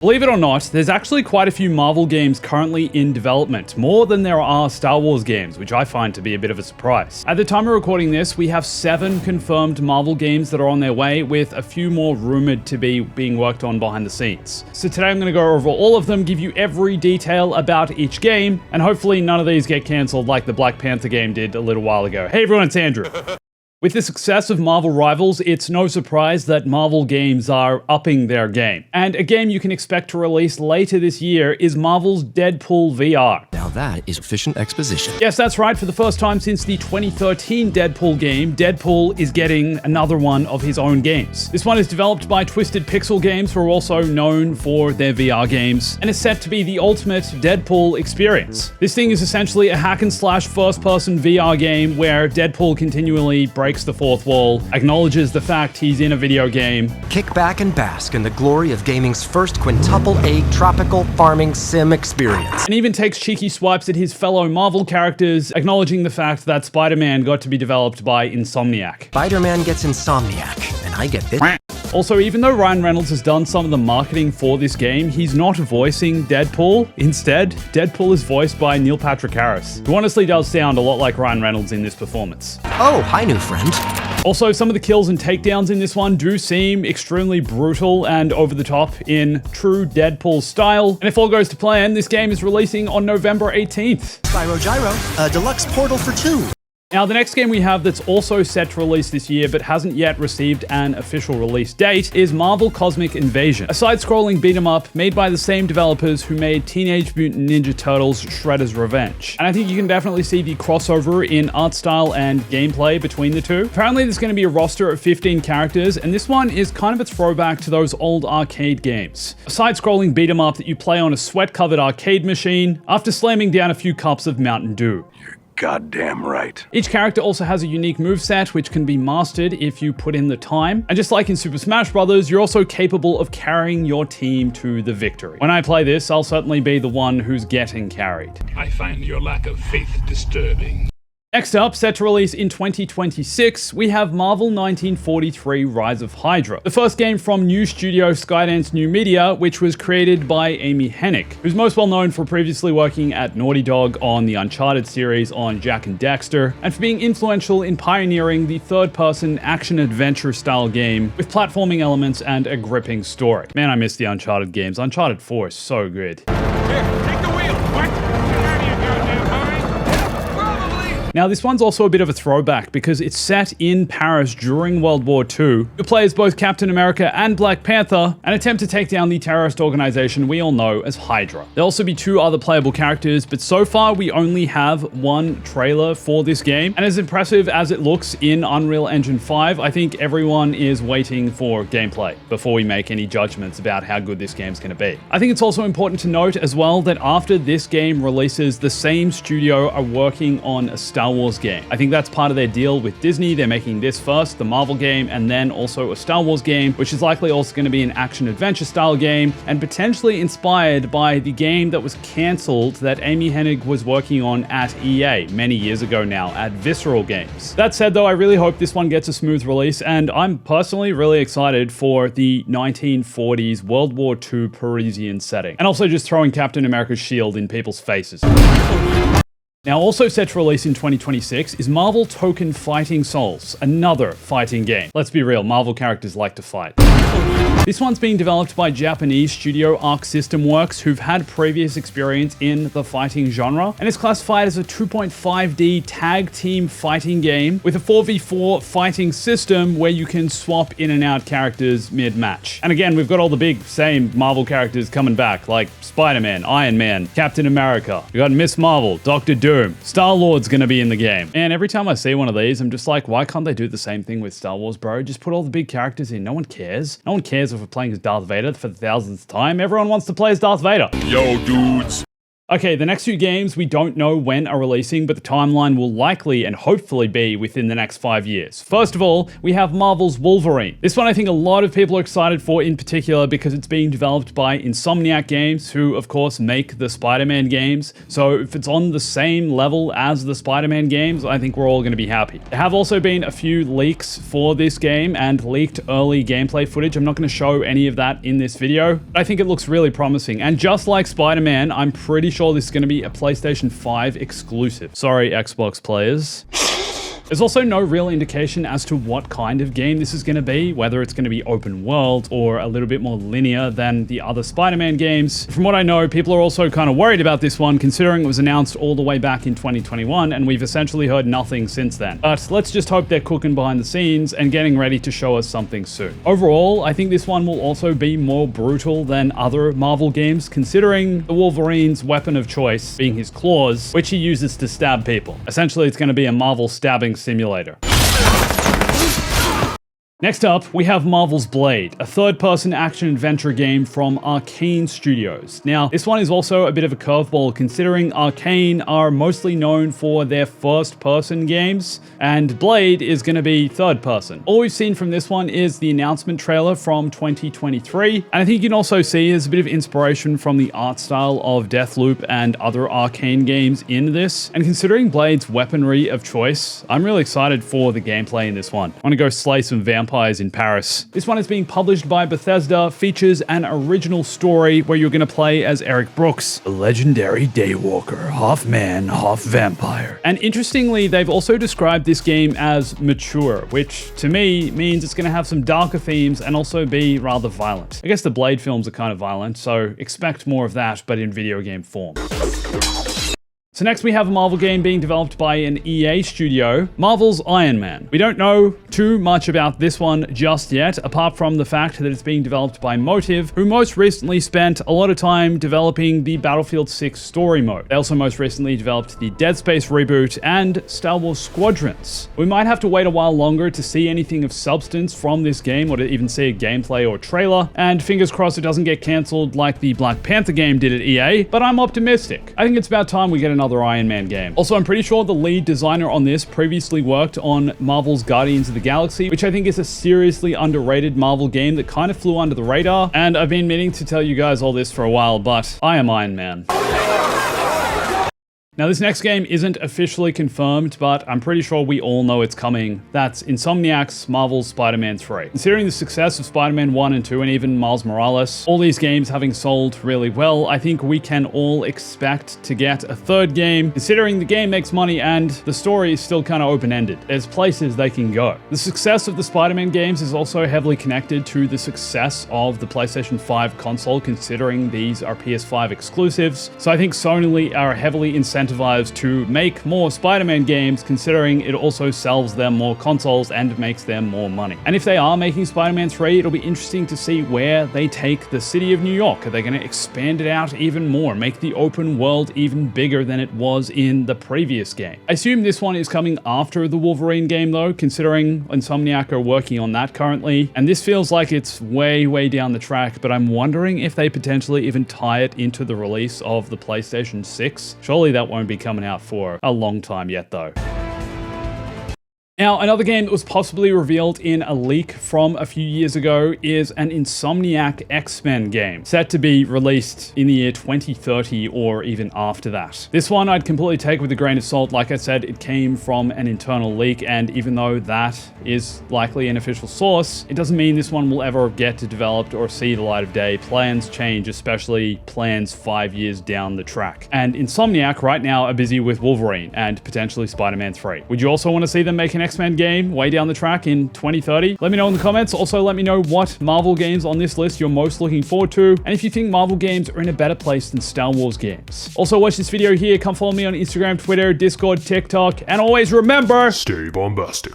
Believe it or not, there's actually quite a few Marvel games currently in development, more than there are Star Wars games, which I find to be a bit of a surprise. At the time of recording this, we have 7 confirmed Marvel games that are on their way, with a few more rumored to be being worked on behind the scenes. So today I'm going to go over all of them, give you every detail about each game, and hopefully none of these get cancelled like the Black Panther game did a little while ago. Hey everyone, it's Andrew. With the success of Marvel Rivals, it's no surprise that Marvel games are upping their game. And a game you can expect to release later this year is Marvel's Deadpool VR. Now that is efficient exposition. Yes, that's right. For the first time since the 2013 Deadpool game, Deadpool is getting another one of his own games. This one is developed by Twisted Pixel Games, who are also known for their VR games, and is set to be the ultimate Deadpool experience. This thing is essentially a hack and slash first-person VR game where Deadpool continually breaks the fourth wall, acknowledges the fact he's in a video game. Kick back and bask in the glory of gaming's first quintuple A tropical farming sim experience. And even takes cheeky swipes at his fellow Marvel characters, acknowledging the fact that Spider-Man got to be developed by Insomniac. Spider-Man gets Insomniac, and I get this. Also, even though Ryan Reynolds has done some of the marketing for this game, he's not voicing Deadpool. Instead, Deadpool is voiced by Neil Patrick Harris, who honestly does sound a lot like Ryan Reynolds in this performance. Oh, hi new friend. Also, some of the kills and takedowns in this one do seem extremely brutal and over the top in true Deadpool style. And if all goes to plan, this game is releasing on November 18th. Spyro Gyro, a deluxe portal for 2. Now, the next game we have that's also set to release this year but hasn't yet received an official release date is Marvel Cosmic Invasion, a side-scrolling beat-em-up made by the same developers who made Teenage Mutant Ninja Turtles Shredder's Revenge. And I think you can definitely see the crossover in art style and gameplay between the two. Apparently, there's going to be a roster of 15 characters, and this one is kind of a throwback to those old arcade games. A side-scrolling beat-em-up that you play on a sweat-covered arcade machine after slamming down a few cups of Mountain Dew. Goddamn right. Each character also has a unique moveset which can be mastered if you put in the time. And just like in Super Smash Bros., you're also capable of carrying your team to the victory. When I play this, I'll certainly be the one who's getting carried. I find your lack of faith disturbing. Next up, set to release in 2026, we have Marvel 1943 Rise of Hydra, the first game from new studio Skydance New Media, which was created by Amy Hennig, who's most well known for previously working at Naughty Dog on the Uncharted series on Jak and Daxter, and for being influential in pioneering the third-person action-adventure style game with platforming elements and a gripping story. Man, I miss the Uncharted games. Uncharted 4 is so good. Here, take the wheel. What? Now, this one's also a bit of a throwback because it's set in Paris during World War II. You play as both Captain America and Black Panther and attempt to take down the terrorist organization we all know as Hydra. There'll also be 2 other playable characters, but so far we only have 1 trailer for this game. And as impressive as it looks in Unreal Engine 5, I think everyone is waiting for gameplay before we make any judgments about how good this game's going to be. I think it's also important to note as well that after this game releases, the same studio are working on a Star Wars game. I think that's part of their deal with Disney. They're making this first, the Marvel game, and then also a Star Wars game, which is likely also going to be an action-adventure style game, and potentially inspired by the game that was cancelled that Amy Hennig was working on at EA many years ago now, at Visceral Games. That said though, I really hope this one gets a smooth release, and I'm personally really excited for the 1940s World War II Parisian setting, and also just throwing Captain America's shield in people's faces. Now, also set to release in 2026 is Marvel Token Fighting Souls, another fighting game. Let's be real, Marvel characters like to fight. This one's being developed by Japanese studio Arc System Works, who've had previous experience in the fighting genre, and is classified as a 2.5D tag team fighting game with a 4v4 fighting system where you can swap in and out characters mid-match. And again, we've got all the big same Marvel characters coming back, like Spider-Man, Iron Man, Captain America. We got Miss Marvel, Doctor Doom, Star-Lord's gonna be in the game. And every time I see one of these, I'm just like, why can't they do the same thing with Star Wars, bro? Just put all the big characters in. No one cares. No one cares if we're playing as Darth Vader for the 1000th time. Everyone wants to play as Darth Vader. Yo, dudes. Okay, the next few games we don't know when are releasing, but the timeline will likely and hopefully be within the next 5 years. First of all, we have Marvel's Wolverine. This one I think a lot of people are excited for in particular because it's being developed by Insomniac Games, who of course make the Spider-Man games. So if it's on the same level as the Spider-Man games, I think we're all going to be happy. There have also been a few leaks for this game and leaked early gameplay footage. I'm not going to show any of that in this video, but I think it looks really promising. And just like Spider-Man, I'm pretty sure this is going to be a PlayStation 5 exclusive. Sorry, Xbox players. There's also no real indication as to what kind of game this is going to be, whether it's going to be open world or a little bit more linear than the other Spider-Man games. From what I know, people are also kind of worried about this one, considering it was announced all the way back in 2021, and we've essentially heard nothing since then. But let's just hope they're cooking behind the scenes and getting ready to show us something soon. Overall, I think this one will also be more brutal than other Marvel games, considering the Wolverine's weapon of choice being his claws, which he uses to stab people. Essentially, it's going to be a Marvel stabbing simulator. Next up, we have Marvel's Blade, a third-person action-adventure game from Arcane Studios. Now, this one is also a bit of a curveball, considering Arcane are mostly known for their first-person games, and Blade is going to be third-person. All we've seen from this one is the announcement trailer from 2023, and I think you can also see there's a bit of inspiration from the art style of Deathloop and other Arcane games in this, and considering Blade's weaponry of choice, I'm really excited for the gameplay in this one. I want to go slay some vampires in Paris. This one is being published by Bethesda, features an original story where you're going to play as Eric Brooks, a legendary daywalker, half man, half vampire. And interestingly, they've also described this game as mature, which to me means it's going to have some darker themes and also be rather violent. I guess the Blade films are kind of violent, so expect more of that, but in video game form. So next we have a Marvel game being developed by an EA studio, Marvel's Iron Man. We don't know too much about this one just yet, apart from the fact that it's being developed by Motive, who most recently spent a lot of time developing the Battlefield 6 story mode. They also most recently developed the Dead Space reboot and Star Wars Squadrons. We might have to wait a while longer to see anything of substance from this game or to even see a gameplay or trailer, and fingers crossed it doesn't get cancelled like the Black Panther game did at EA, but I'm optimistic. I think it's about time we get another Iron Man game. Also, I'm pretty sure the lead designer on this previously worked on Marvel's Guardians of the Galaxy, which I think is a seriously underrated Marvel game that kind of flew under the radar, and I've been meaning to tell you guys all this for a while, but I am Iron Man. Now, this next game isn't officially confirmed, but I'm pretty sure we all know it's coming. That's Insomniac's Marvel's Spider-Man 3. Considering the success of Spider-Man 1 and 2 and even Miles Morales, all these games having sold really well, I think we can all expect to get a third game, considering the game makes money and the story is still kind of open-ended. There's places they can go. The success of the Spider-Man games is also heavily connected to the success of the PlayStation 5 console, considering these are PS5 exclusives. So I think Sony are heavily incentivized to make more Spider-Man games, considering it also sells them more consoles and makes them more money. And if they are making Spider-Man 3, it'll be interesting to see where they take the city of New York. Are they going to expand it out even more, make the open world even bigger than it was in the previous game? I assume this one is coming after the Wolverine game though, considering Insomniac are working on that currently. And this feels like it's way down the track, but I'm wondering if they potentially even tie it into the release of the PlayStation 6. Surely that won't be coming out for a long time yet though. Now, another game that was possibly revealed in a leak from a few years ago is an Insomniac X-Men game, set to be released in the year 2030 or even after that. This one I'd completely take with a grain of salt. Like I said, it came from an internal leak, and even though that is likely an official source, it doesn't mean this one will ever get developed or see the light of day. Plans change, especially plans 5 years down the track. And Insomniac right now are busy with Wolverine and potentially Spider-Man 3. Would you also want to see them make an X-Men game way down the track in 2030? Let me know in the comments. Also, let me know what Marvel games on this list you're most looking forward to, and if you think Marvel games are in a better place than Star Wars games. Also, watch this video here. Come follow me on Instagram, Twitter, Discord, TikTok, and always remember, Stay bombastic.